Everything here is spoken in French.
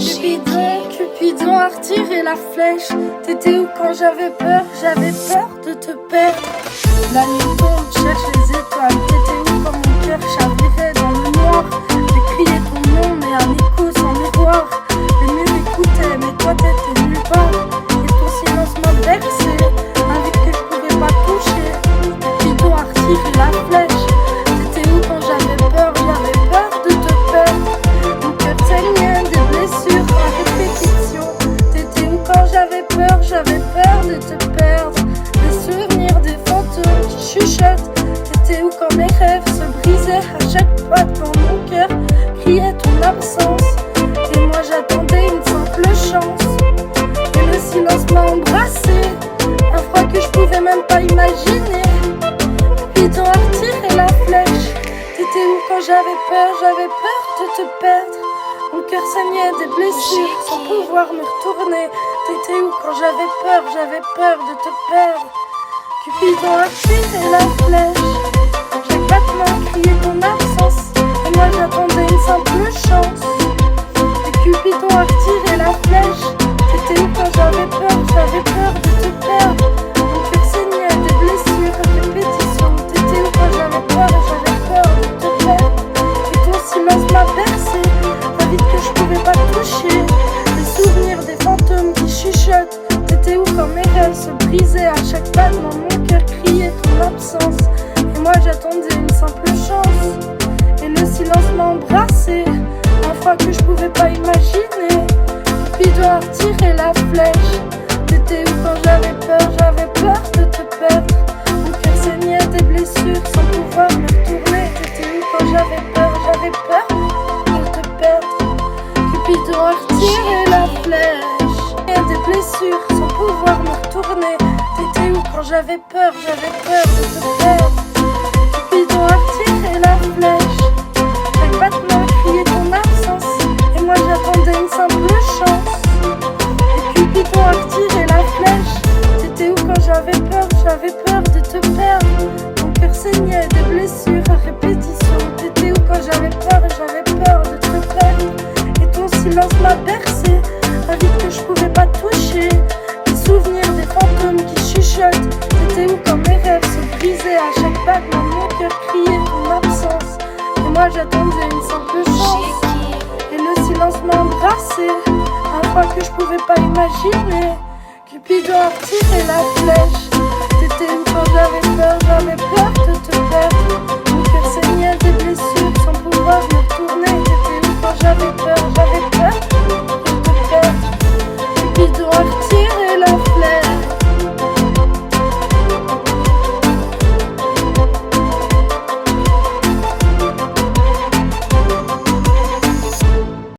Cupidon a retiré la flèche. T'étais où quand j'avais peur de te perdre. La nuit tombe, cherche les étoiles. T'étais où quand mon cœur chavirait dans le noir. J'ai crié ton nom mais un écho sans miroir. Les murs écoutaient mais toi t'étais nulle part. Et ton silence m'a bercé, un vide que je pouvais pas toucher. Cupidon a retiré la flèche. T'étais où quand j'avais peur de te perdre. Mon cœur saignait des blessures à répétition. T'étais où quand j'avais peur de te perdre. Des souvenirs, des fantômes qui chuchotent. T'étais où quand mes rêves se brisaient à chaque fois dans mon cœur criait ton absence. Et moi j'attendais une simple chance. Et le silence m'a embrassé, un froid que je pouvais même pas imaginer. Cupidon a retiré la flèche. T'étais où quand j'avais peur de te perdre. Mon cœur saignait des blessures sans pouvoir me retourner. T'étais où quand j'avais peur de te perdre. Cupidon a tiré la flèche. Chaque battement criait ton absence. Et moi j'attendais une simple chance. Et Cupidon a retiré la flèche. T'étais où quand j'avais peur de te perdre. Mon cœur saignait des blessures à répétition. T'étais où quand j'avais peur de te perdre. Et ton silence m'a bercé, un vide que je pouvais pas toucher. Des souvenirs, des fantômes qui chuchotent. T'étais où quand mes rêves se brisaient à chaque battement. Mon cœur criait ton absence. Et moi j'attendais une simple chance. Et le silence m'a embrassé, un froid que je pouvais pas imaginer. Cupidon a retiré la flèche. T'étais où quand j'avais peur de te perdre. Mon cœur saignait des blessures sans pouvoir me retourner. T'étais où quand j'avais peur de te perdre. Cupidon a retiré la flèche. Et des blessures sans pouvoir me retourner. T'étais où quand j'avais peur de te perdre. Cupidon a retiré la flèche. Chaque battement criait ton absence. Et moi j'attendais une simple chance. Et Cupidon a retiré la flèche. T'étais où quand j'avais peur de te perdre. Mon cœur saignait des blessures à répétition. T'étais où quand j'avais peur de te perdre. Et ton silence m'a bercé, un vide que je pouvais pas toucher. Des souvenirs, des fantômes qui chuchotent. T'étais où quand mes rêves se brisaient à chaque battement. Mon cœur criait ton absence. Et moi j'attendais une simple chance. Et le silence m'a embrassé, un froid que je pouvais pas imaginer. Cupidon a retiré la flèche. T'étais où quand j'avais peur de te perdre. Mon cœur saignait des blessures sans pouvoir me retourner. T'étais où quand j'avais peur